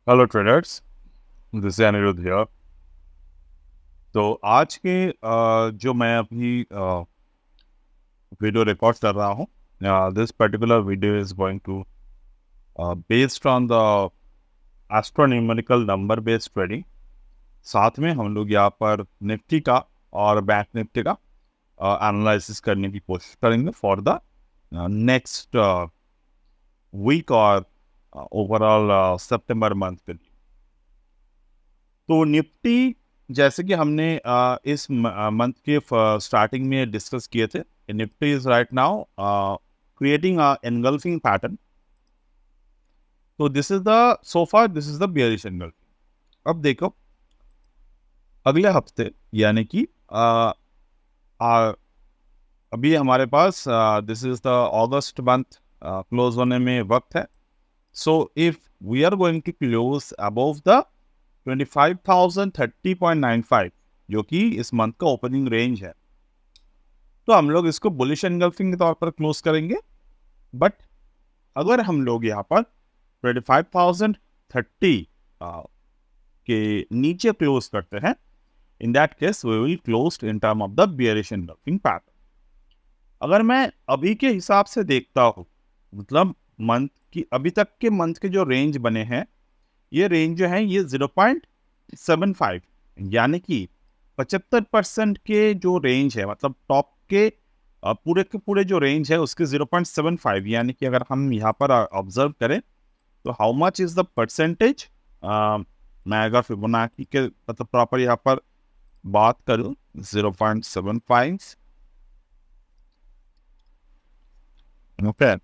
Hello traders, this is Aniruddh here. तो आज के जो मैं अभी वीडियो रिकॉर्ड कर रहा हूँ, this particular video is going to based on the astronomical number based trading. साथ में हम लोग यहाँ पर निफ्टी का और बैंक निफ्टी का एनालिसिस करने की कोशिश करेंगे फॉर द नेक्स्ट वीक और ओवरऑल सितंबर मंथ के लिए। तो निफ्टी, जैसे कि हमने इस मंथ के स्टार्टिंग में डिस्कस किए थे, Nifty is right now creating a engulfing pattern. तो this is the so far this is the bearish engulfing. अब देखो, अगले हफ्ते यानी कि अभी हमारे पास दिस इज द अगस्त मंथ क्लोज होने में वक्त है। So if we are going to close above the 25,030.95, जो कि इस मंथ का ओपनिंग रेंज है, तो हम लोग इसको बुलिश एनगल्फिंग के तौर पर क्लोज करेंगे। बट अगर हम लोग यहाँ पर 25,030 के नीचे क्लोज करते हैं, in that case we will close in term of the bearish engulfing pattern. अगर मैं अभी के हिसाब से देखता हूँ, मतलब मंथ की अभी तक के मंथ के जो रेंज बने हैं, ये रेंज जो है ये 0.75 यानी कि 75% के जो रेंज है, मतलब टॉप के पूरे जो रेंज है उसके 0.75, यानी कि अगर हम यहाँ पर ऑब्जर्व करें तो how much is the percentage. मैं अगर फिबोनाची के मतलब प्रॉपर यहाँ पर बात करूँ, 0.75, okay,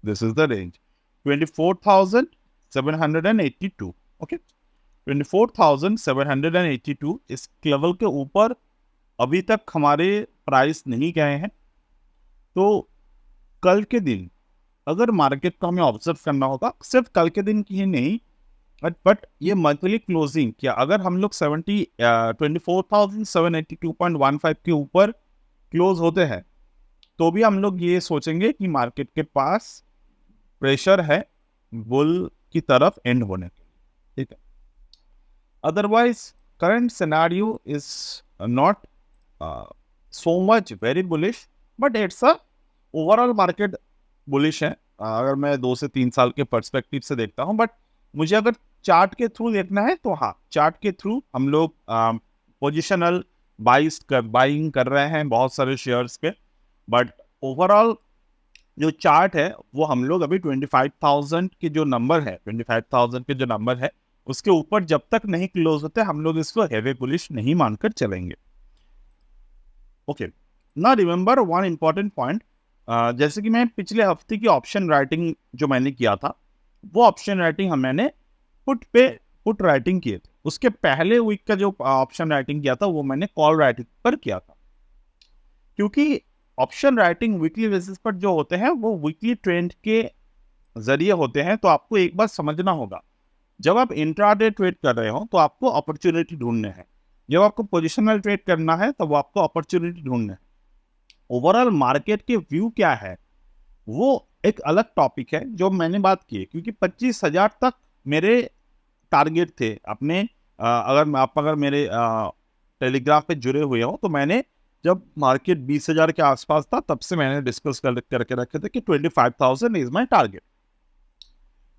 this is the range 24,782। Okay, 24,782 इस लेवल के ऊपर अभी तक हमारे प्राइस नहीं गए हैं। तो कल के दिन अगर मार्केट को हमें ऑब्जर्व करना होगा, सिर्फ कल के दिन की ही नहीं, बट ये मंथली क्लोजिंग क्या अगर हम लोग 24,782.15 के ऊपर क्लोज होते हैं, तो भी हम लोग ये सोचेंगे कि मार्केट के पास प्रेशर है बुल की तरफ एंड होने के लिए, ठीक है। Otherwise current scenario is not so much very bullish, but it's a overall market bullish है अगर मैं 2 से 3 साल के पर्सपेक्टिव से देखता हूं। बट मुझे अगर चार्ट के थ्रू देखना है तो हाँ, चार्ट के थ्रू हम लोग पोजिशनल बाइंग कर रहे हैं बहुत सारे शेयर्स पे। बट ओवरऑल जो चार्ट है वो हम लोग अभी 25,000 के जो नंबर है, 25,000 के जो नंबर है उसके ऊपर जब तक नहीं क्लोज होते हम लोग इसको हेवी बुलिश नहीं मानकर चलेंगे। ओके, ना रिमेंबर वन इंपॉर्टेंट पॉइंट, जैसे कि मैं पिछले हफ्ते की ऑप्शन राइटिंग जो मैंने किया था, वो ऑप्शन राइटिंग मैंने पुट राइटिंग किए थे। उसके पहले वीक का जो ऑप्शन राइटिंग किया था वो मैंने कॉल राइटिंग पर किया था, क्योंकि ऑप्शन राइटिंग वीकली बेसिस पर जो होते हैं वो वीकली ट्रेंड के जरिए होते हैं। तो आपको एक बात समझना होगा, जब आप इंट्राडे ट्रेड कर रहे हो तो आपको अपॉर्चुनिटी ढूंढने हैं, जब आपको पोजिशनल ट्रेड करना है तब आपको अपॉर्चुनिटी ढूंढना है। ओवरऑल मार्केट के व्यू क्या है वो एक अलग टॉपिक है जो मैंने बात की है, क्योंकि 25,000 तक मेरे टारगेट थे अपने। अगर मेरे टेलीग्राफ पे जुड़े हुए हो तो मैंने जब मार्केट 20,000 के आसपास था तब से मैंने डिस्कस करके रखे थे कि 25,000 is my target.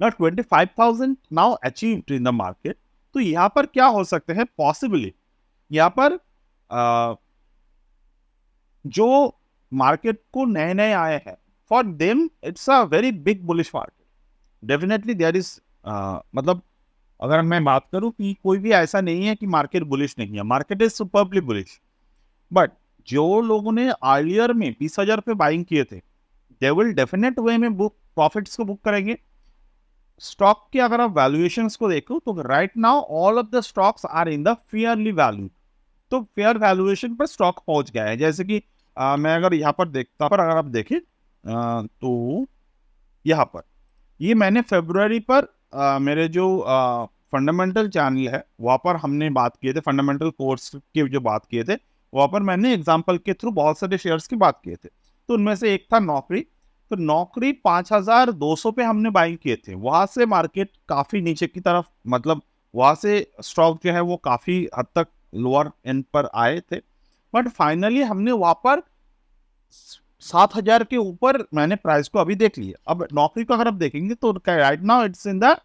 Now 25,000 now achieved in the market। तो यहाँ पर क्या हो सकते हैं पॉसिबली, यहाँ पर जो मार्केट को नए आए हैं, for them it's a very big bullish market. Definitely there is मतलब अगर मैं बात करूं कि कोई भी ऐसा नहीं है कि मार्केट बुलिश नहीं है, market is superbly bullish. But जो लोगों ने अर्लियर में 20,000 पे बाइंग किए थे, दे विल डेफिनेट वे में बुक प्रॉफिट्स को बुक करेंगे। स्टॉक के अगर आप वैल्यूएशंस को देखो तो right now all of the stocks are in the fairly value. तो फेयर वैल्यूएशन पर स्टॉक पहुंच गया है। जैसे कि मैं अगर यहाँ पर देखता पर अगर आप देखें तो यहाँ पर ये मैंने फरवरी पर मेरे जो फंडामेंटल चैनल है वहाँ पर हमने बात किए थे, फंडामेंटल कोर्स की जो बात किए थे वहाँ पर मैंने एग्जाम्पल के थ्रू बहुत सारे शेयर्स की बात किए थे। तो उनमें से एक था नौकरी। तो नौकरी 5,200 पे हमने बाइंग किए थे, वहां से मार्केट काफी नीचे की तरफ, मतलब वहां से स्टॉक जो है वो काफी हद तक लोअर एंड पर आए थे, बट फाइनली हमने वहां पर 7,000 के ऊपर मैंने प्राइस को अभी देख लिया। अब नौकरी को अगर आप देखेंगे तो right now it's in the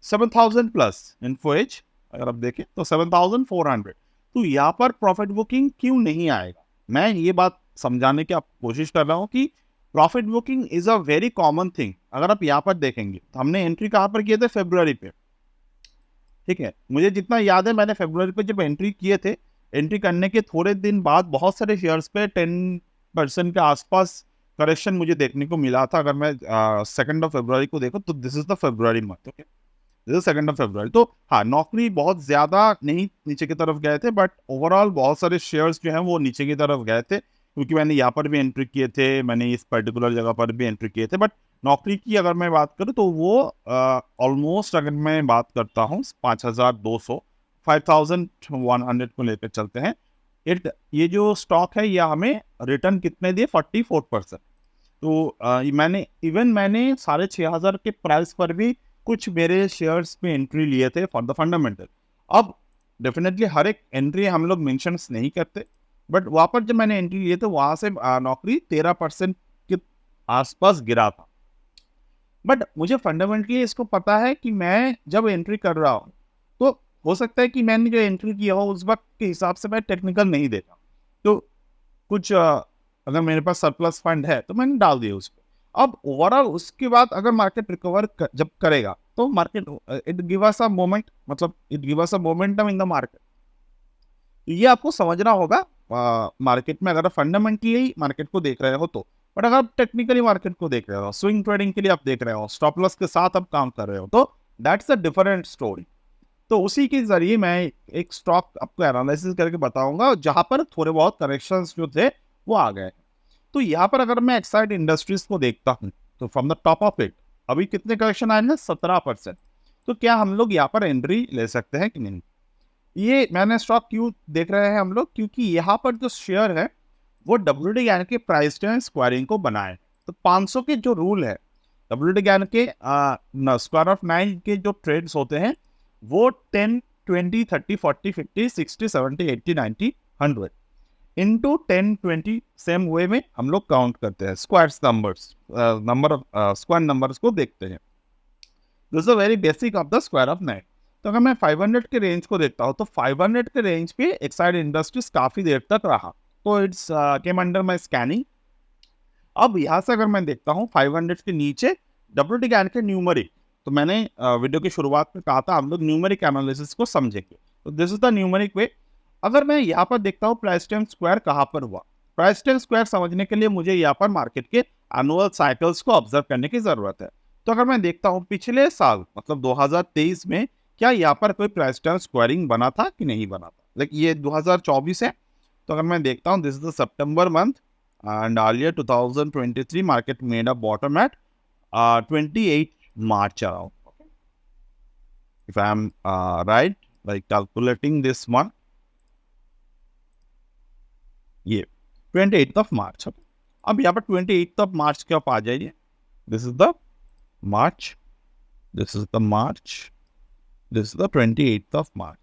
7,000 plus Info Edge, अगर आप देखें तो 7,400। तो यहाँ पर प्रॉफिट बुकिंग क्यों नहीं आएगा, मैं ये बात समझाने की कोशिश कर रहा हूँ कि profit booking is a very common thing. अगर आप यहाँ पर देखेंगे तो हमने एंट्री कहाँ पर किए थे, फरवरी पे, ठीक है। मुझे जितना याद है मैंने फरवरी पे जब एंट्री किए थे, एंट्री करने के थोड़े दिन बाद बहुत सारे शेयर्स पे 10% के आसपास करेक्शन मुझे देखने को मिला था। अगर मैं 2 फरवरी को देखो तो this is the February month, okay, this is 2 फरवरी। तो हाँ, नौकरी बहुत ज्यादा नहीं नीचे की तरफ गए थे, बट ओवरऑल बहुत सारे शेयर्स जो हैं वो नीचे की तरफ गए थे, क्योंकि मैंने यहाँ पर भी एंट्री किए थे, मैंने इस पर्टिकुलर जगह पर भी एंट्री किए थे। बट नौकरी की अगर मैं बात करूँ तो वो ऑलमोस्ट, अगर मैं बात करता हूँ 5,200, 5,100 को लेकर चलते हैं, ये जो स्टॉक है ये हमें रिटर्न कितने दिए, 44%। तो मैंने 6,500 के प्राइस पर भी कुछ मेरे शेयर्स में एंट्री लिए थे फॉर द फंडामेंटल। अब डेफिनेटली हर एक एंट्री हम लोग मेंशंस नहीं करते, बट वहां पर जब मैंने एंट्री लिए तो वहां से नौकरी 13% के आसपास गिरा था। बट मुझे फंडामेंटली इसको पता है कि मैं जब एंट्री कर रहा हूँ तो हो सकता है कि मैंने जो एंट्री किया हो उस वक्त के हिसाब से मैं टेक्निकल नहीं देखा, तो कुछ अगर मेरे पास सरप्लस फंड है तो मैंने डाल दिया उसको। अब ओवरऑल उसके बाद अगर मार्केट रिकवर जब करेगा तो market it give us a moment, मतलब it give us a momentum in the market. ये आपको समझना होगा मार्केट में, अगर आप फंडामेंटली मार्केट को देख रहे हो तो। बट अगर आप टेक्निकली मार्केट को देख रहे हो, स्विंग ट्रेडिंग के लिए आप देख रहे हो, स्टॉप लॉस के साथ आप काम कर रहे हो, तो दैट्स अ डिफरेंट स्टोरी। तो उसी के जरिए मैं एक स्टॉक आपको एनालिसिस करके बताऊंगा जहां पर थोड़े बहुत करेक्शंस जो थे वो आ गए। तो यहाँ पर अगर मैं एक्साइड इंडस्ट्रीज को देखता हूँ तो from the top of it अभी कितने करेक्शन आए हैं, 17%। तो क्या हम लोग यहाँ पर एंट्री ले सकते हैं कि नहीं? ये मैंने स्टॉक क्यों देख रहे हैं हम लोग, क्योंकि यहाँ पर जो शेयर है वो WD ज्ञान के प्राइस टर्न स्क्वायरिंग को बनाए। तो 500 के जो रूल है, WD ज्ञान के स्क्वायर ऑफ 9 के जो ट्रेड्स होते हैं वो 10, 20, 30, 40, 50, 60, 70, 80, 90, 100 इंटू 10, 20 सेम वे में हम लोग काउंट करते हैं, squares numbers, number square numbers को देखते हैं। This is very basic of the square of 9। तो अगर मैं 500 के रेंज को देखता हूँ तो 500 के रेंज पे एक्साइड इंडस्ट्रीज काफी देर तक रहा, तो it's came under my scanning. अब यहाँ से अगर मैं देखता हूँ 500 के नीचे WD ज्ञान के न्यूमरिक, तो मैंने वीडियो की शुरुआत में कहा था हम लोग न्यूमरिक एनालिसिस को समझेंगे, तो दिस इज द न्यूमरिक वे। अगर मैं यहाँ पर देखता हूँ प्राइस टाइम स्क्वायर कहाँ पर हुआ, प्राइस टाइम स्क्वायर समझने के लिए मुझे यहाँ पर मार्केट के एनुअल साइकिल्स को ऑब्जर्व करने की जरूरत है। तो अगर मैं देखता हूँ पिछले साल मतलब 2023 में क्या यहाँ पर कोई प्राइस टाइम स्क्वायरिंग बना था कि नहीं बना था, लाइक ये 2024 है। तो अगर मैं देखता हूँ this is the September month and earlier 2023 market made a bottom at 28 March around. Okay. If I am right, like calculating this one, ये 28th of March. Okay. अब यहाँ पर 28th of March के आप आ जाइए, this is the March, this is the March, this is the 28th of March.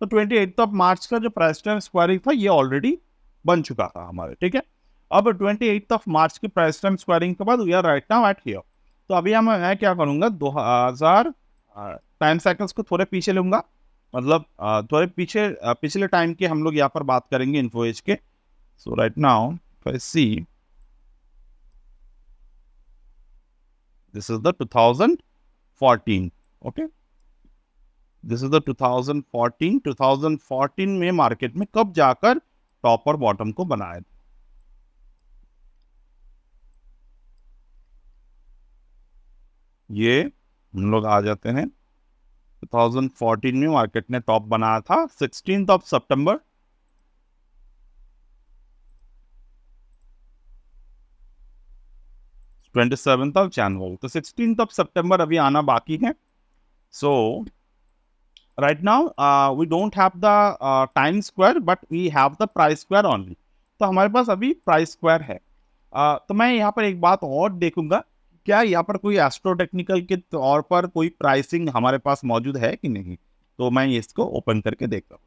तो 28th of March का जो प्राइस टाइम स्क्वायरिंग था ये ऑलरेडी बन चुका था हमारे, ठीक है। अब 28th ऑफ मार्च की प्राइस टाइम स्क्वायरिंग के बाद we are right now at here. तो अभी मैं क्या करूंगा, 2000 टाइम साइकिल्स को थोड़े पीछे लूंगा, मतलब थोड़े पीछे पिछले टाइम के हम लोग यहाँ पर बात करेंगे इन्फो एज के। So right now if I see this is the 2014, okay, this is the 2014। 2014 में मार्केट में कब जाकर टॉप और बॉटम को बनाया था, ये हम लोग आ जाते हैं 2014 में मार्केट ने टॉप बनाया था 16th ऑफ सितंबर, ट्वेंटी सेवेंथ ऑफ जनवरी। तो 16th ऑफ सितंबर अभी आना बाकी है। So right now we don't have the time square but we have the price square only. तो हमारे पास अभी प्राइस स्क्वायर है। तो मैं यहाँ पर एक बात और देखूंगा, क्या यहाँ पर कोई एस्ट्रोटेक्निकल के तौर पर कोई प्राइसिंग हमारे पास मौजूद है कि नहीं। तो मैं इसको ओपन करके देखता हूँ।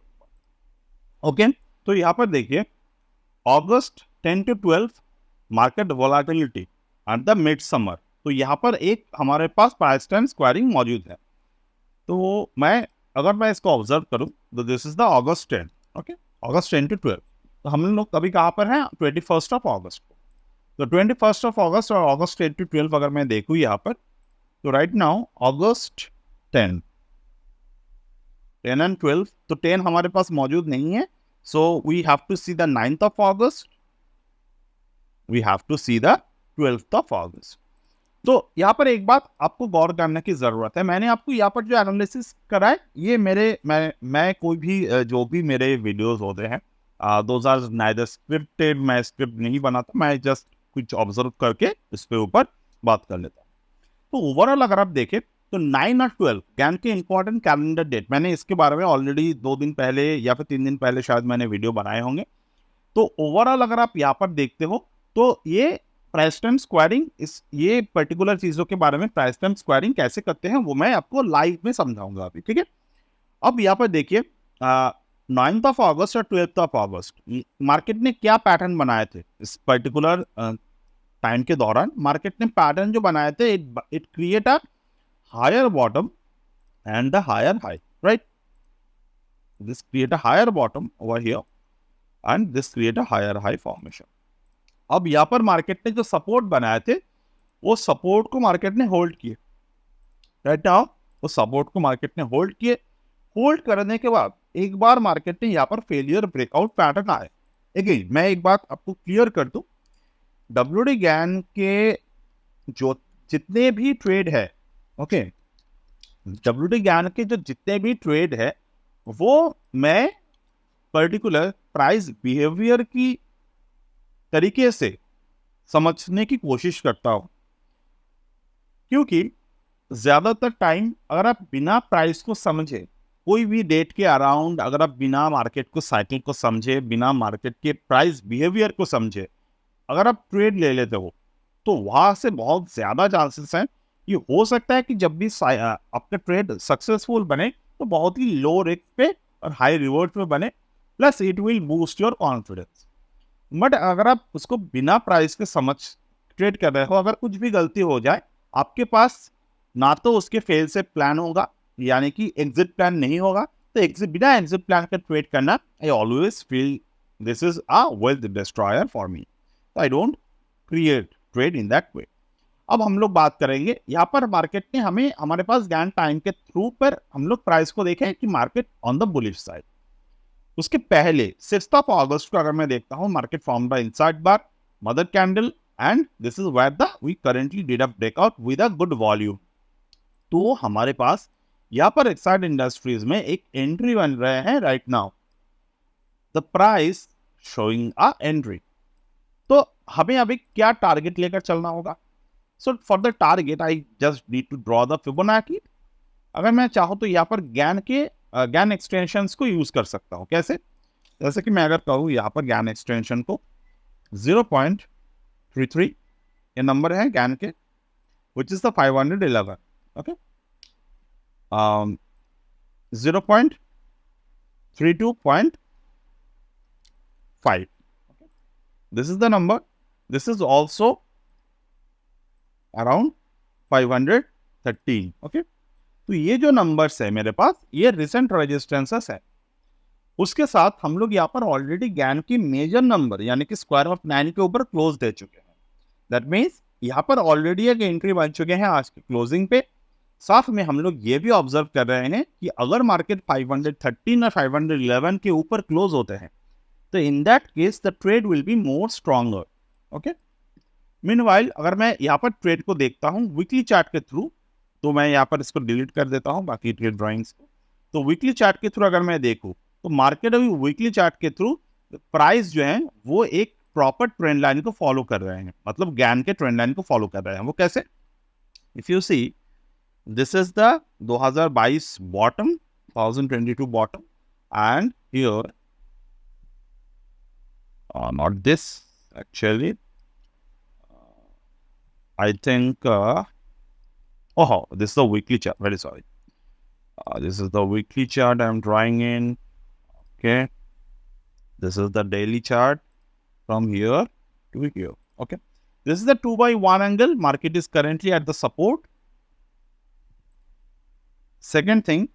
ओके, तो यहाँ पर देखिए अगस्त 10 to 12 market volatility at the mid summer. तो यहाँ पर एक हमारे पास प्राइस टाइम स्क्वायरिंग मौजूद है। तो मैं इसको ऑब्जर्व करूँ तो this is the August 10। Okay, August 10 to 12। तो हम लोग अभी कहाँ पर हैं, 21 अगस्त को। तो 21 अगस्त और अगस्त 10 to 12 अगर मैं देखूँ यहाँ पर, तो राइट नाउ अगस्त 10 एंड 12, तो 10 हमारे पास मौजूद नहीं है। So we have to see the 9th August, we have to see the 12th August. तो यहाँ पर एक बात आपको गौर करने की जरूरत है। मैंने आपको यहाँ पर जो एनालिसिस करा है, ये मैं कोई भी जो भी मेरे वीडियोस होते हैं, दोज आर नाइदर स्क्रिप्टेड। मैं स्क्रिप्ट नहीं बनाता, मैं जस्ट कुछ ऑब्जर्व करके इसके ऊपर बात कर लेता हूँ। तो ओवरऑल अगर आप देखें तो 9 और 12 ज्ञान के इंपॉर्टेंट कैलेंडर डेट, मैंने इसके बारे में ऑलरेडी 2 दिन पहले या फिर 3 दिन पहले शायद मैंने वीडियो बनाए होंगे। तो ओवरऑल अगर आप यहाँ पर देखते हो तो ये प्राइस टाइम स्क्वायरिंग, ये पर्टिकुलर चीजों के बारे में प्राइस टाइम स्क्वायरिंग कैसे करते हैं वो मैं आपको लाइव में समझाऊंगा अभी, ठीक है। अब यहाँ पर देखिए 9th अगस्त और 12th अगस्त मार्केट ने क्या पैटर्न बनाए थे इस पर्टिकुलर टाइम के दौरान। मार्केट ने पैटर्न जो बनाए थे, it create a higher bottom and the higher high, right. This create a higher bottom over here and this create a higher high formation. अब यहाँ पर मार्केट ने जो सपोर्ट बनाए थे, वो सपोर्ट को मार्केट ने होल्ड किए, राइट नाउ वो सपोर्ट को मार्केट ने होल्ड किए। होल्ड करने के बाद एक बार मार्केट ने यहाँ पर फेलियर ब्रेकआउट पैटर्न आए। अगेन मैं एक बात आपको क्लियर कर दूं, डब्ल्यूडी ज्ञान के जो जितने भी ट्रेड है, ओके, डब्ल्यूडी ज्ञान के जो जितने भी ट्रेड है वो मैं पर्टिकुलर प्राइस बिहेवियर की तरीके से समझने की कोशिश करता हूं। क्योंकि ज्यादातर टाइम अगर आप बिना प्राइस को समझे, कोई भी डेट के अराउंड अगर आप बिना मार्केट को साइकिल को समझे, बिना मार्केट के प्राइस बिहेवियर को समझे अगर आप ट्रेड ले लेते हो, तो वहां से बहुत ज्यादा चांसेस हैं, ये हो सकता है कि जब भी आपका ट्रेड सक्सेसफुल बने तो बहुत ही लो रिस्क पे और हाई रिवॉर्ड पे बने, plus it will boost your confidence. But अगर आप उसको बिना प्राइस के समझ ट्रेड कर रहे हो, अगर कुछ भी गलती हो जाए, आपके पास ना तो उसके फेल से प्लान होगा, यानी कि एग्जिट प्लान नहीं होगा। तो बिना एग्जिट प्लान का ट्रेड करना, I always feel this is a wealth destroyer for me. I don't create trade in that वे। अब हम लोग बात करेंगे यहाँ पर मार्केट ने हमें, हमारे पास ज्ञान टाइम के थ्रू पर हम लोग प्राइस को देखें कि market on the bullish side. उसके पहले 6th अगस्त को अगर मैं देखता हूं, market form the inside bar, mother candle and this is where the we currently did a breakout with a good volume. तो हमारे पास यहाँ पर एक्साइड इंडस्ट्रीज में एक एंट्री बन रहे हैं right now, the price showing a entry. तो हमें अभी क्या टारगेट लेकर चलना होगा। So for the target I just need to draw the Fibonacci. अगर मैं चाहूँ तो यहाँ पर ज्ञान एक्सटेंशंस को यूज कर सकता हूँ। कैसे? जैसे कि मैं अगर कहूँ यहाँ पर ज्ञान एक्सटेंशन को 0.33 ये नंबर है ज्ञान के, which is the 511, okay, 0.32.5, this is the number, this is also around 513, okay। तो ये जो नंबर्स है मेरे पास, ये रिसेंट रेजिस्टेंसेस है। उसके साथ हम लोग यहाँ पर ऑलरेडी ज्ञान की मेजर नंबर यानी कि स्क्वायर ऑफ 9 के ऊपर क्लोज दे चुके हैं। दैट मीन्स यहाँ पर ऑलरेडी एक एंट्री बन चुके हैं आज की क्लोजिंग पे। साथ में हम लोग ये भी ऑब्जर्व कर रहे हैं कि अगर मार्केट 513 और 511 के ऊपर क्लोज होते हैं तो इन that case the trade will be more stronger, okay. Meanwhile अगर मैं यहाँ पर ट्रेड को देखता हूँ वीकली चार्ट के थ्रू, तो मैं यहाँ पर इसको डिलीट कर देता हूँ बाकी ट्रेड ड्राइंग्स को। तो वीकली चार्ट के थ्रू अगर मैं देखूँ तो मार्केट अभी वीकली चार्ट के थ्रू प्राइस जो है वो एक प्रॉपर ट्रेंड लाइन को फॉलो कर रहे हैं, मतलब ज्ञान के ट्रेंड लाइन को फॉलो कर रहे हैं। वो कैसे? If you see, this is the 2022 bottom 2022 bottom, and here not this actually, I think this is the weekly chart, very sorry, this is the weekly chart I'm drawing in. Okay, this is the daily chart from here to here. Okay, this is the 2x1 angle. Market is currently at the support. Second thing,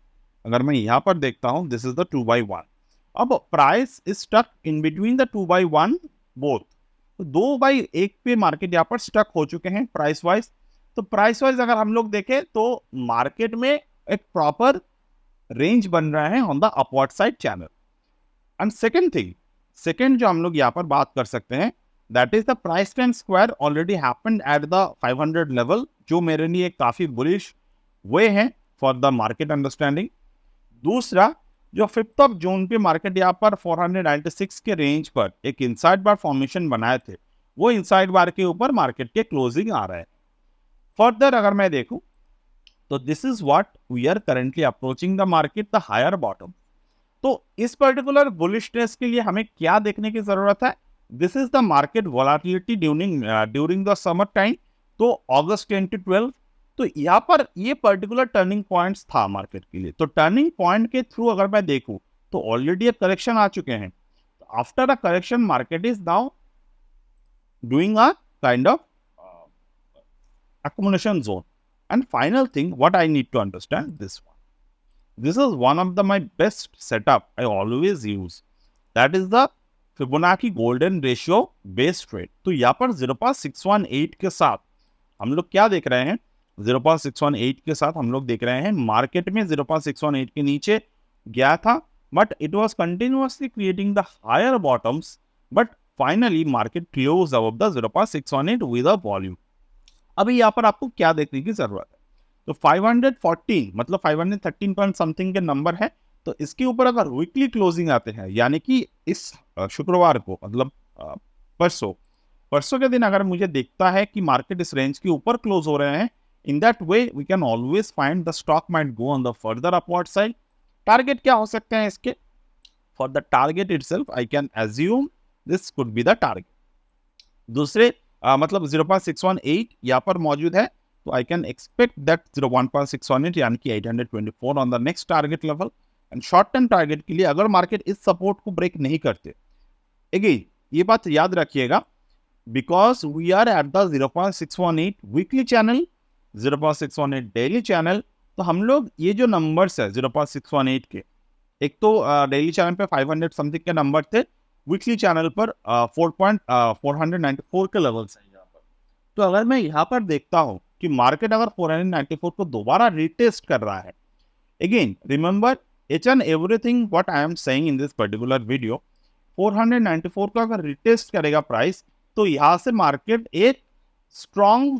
अगर मैं यहाँ पर देखता हूँ, this is the 2x1. अब price is stuck in between the 2x1 both. 2x1 पे market यहाँ पर स्टक हो चुके हैं प्राइस वाइज. तो प्राइस वाइज अगर हम लोग देखें तो मार्केट में एक प्रॉपर रेंज बन रहा है on the upward side channel. And second thing, second जो हम लोग यहाँ पर बात कर सकते हैं, that is the price trend square already happened at the 500 level, जो मेरे लिए काफी बुलिश वे है फॉर द मार्केट अंडरस्टैंडिंग. दूसरा, जो 5th ऑफ जून पे मार्केट यहाँ पर 496 के रेंज पर एक इनसाइड बार फॉर्मेशन बनाए थे, वो इनसाइड बार के ऊपर मार्केट के क्लोजिंग आ रहा है. फर्दर अगर मैं देखूं तो this is what we are currently approaching the market, the higher bottom. तो इस पर्टिकुलर बुलिशनेस के लिए हमें क्या देखने की जरूरत है? This is the market volatility during the summer time. तो अगस्त 10 to 12, तो यहाँ पर ये पर्टिकुलर टर्निंग पॉइंट्स था मार्केट के लिए. तो टर्निंग पॉइंट के थ्रू अगर मैं देखूं तो ऑलरेडी एक करेक्शन आ चुके हैं. After a correction market is now doing a kind of accumulation zone. And final thing, what I need to understand, this one. This is one of my best setup I always use. That is the Fibonacci golden ratio base trade. तो यहाँ पर 0.618 के साथ हम लोग क्या देख रहे हैं? 0.618 के साथ हम लोग देख रहे हैं मार्केट में 0.618 के नीचे गया था, but it was continuously creating the higher bottoms, but finally market closed above the 0.618 with a volume. अभी यहाँ पर आपको क्या देखने की जरूरत है? तो 514 मतलब 513 पॉइंट समथिंग के नंबर है. तो इसके ऊपर अगर वीकली क्लोजिंग आते हैं, यानी कि इस शुक्रवार को, मतलब परसों के दिन अगर मुझे देखता है कि मार्केट इस रेंज के ऊपर क्लोज हो रहे हैं, in that way we can always find the stock might go on the further upward side. Target क्या हो सकते हैं इसके? For the target itself I can assume this could be the target. दूसरे मतलब 0.618 यहाँ पर मौजूद है, तो आई कैन एक्सपेक्ट दैट 0.618 यानी कि 824 on the next target level. And short term target के लिए अगर मार्केट इस सपोर्ट को ब्रेक नहीं करते, अगेन ये बात याद रखिएगा, because we are at the 0.618 weekly channel, 0.618 daily channel. तो हम लोग ये जो नंबर्स है 0.618 के, एक तो डेली चैनल पे 500 समथिंग के नंबर थे, वीकली चैनल पर 494 के लेवल्स हैं यहाँ पर. तो अगर मैं यहाँ पर देखता हूँ कि मार्केट अगर 494 को दोबारा रिटेस्ट कर रहा है, again remember each and everything what I am saying in this particular video, 494 का अगर रिटेस्ट करेगा प्राइस, तो यहाँ से मार्केट एक स्ट्रॉन्ग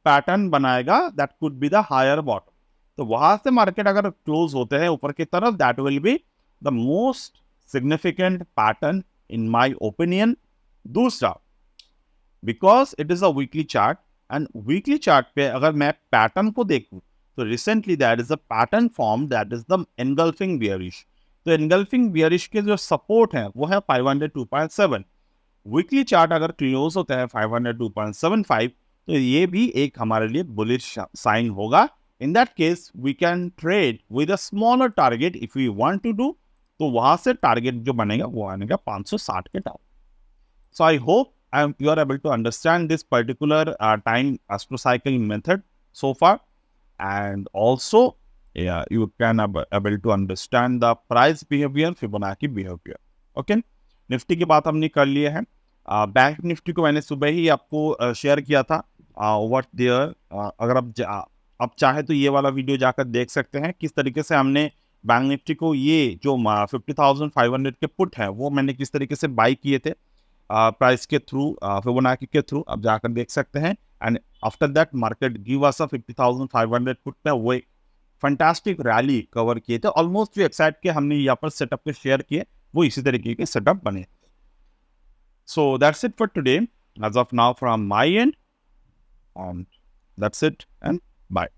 पैटर्न बनाएगा, that could be the higher bottom. तो वहां से मार्केट अगर क्लोज होते हैं ऊपर की तरफ, that will be the most significant pattern in my opinion. दूसरा, because it is a weekly chart, and weekly chart पे अगर मैं पैटर्न को देखूं तो recently that is a pattern form, that is the engulfing bearish. तो engulfing bearish के जो सपोर्ट है वो है 502.7. वीकली चार्ट अगर क्लोज होता है 502.75, तो ये भी एक हमारे लिए बुलिश साइन होगा. In that case we can trade with a smaller target if we want to do. तो वहां से टारगेट जो बनेगा वो आनेगा 560 के target. So I hope you are able to understand this particular time astrocycle method so far, and also you can able to understand the price behavior, Fibonacci behavior. Okay, Nifty की बात हमने कर लिए है. बैंक निफ्टी को मैंने सुबह ही आपको शेयर किया था व्हाट देयर. अगर आप चाहे तो ये वाला वीडियो जाकर देख सकते हैं किस तरीके से हमने बैंक निफ्टी को, ये जो 50,500 के पुट है वो मैंने किस तरीके से बाई किए थे प्राइस के थ्रू, फिबोनाची के थ्रू. आप जाकर देख सकते हैं. And after that market give us 50,500 put पे वो एक फैंटास्टिक रैली कवर किए थे. ऑलमोस्ट जो एक्साइट के हमने यहाँ पर सेटअप के शेयर किए वो इसी तरीके के सेटअप बने. So that's it for today as of now from my end. That's it and bye.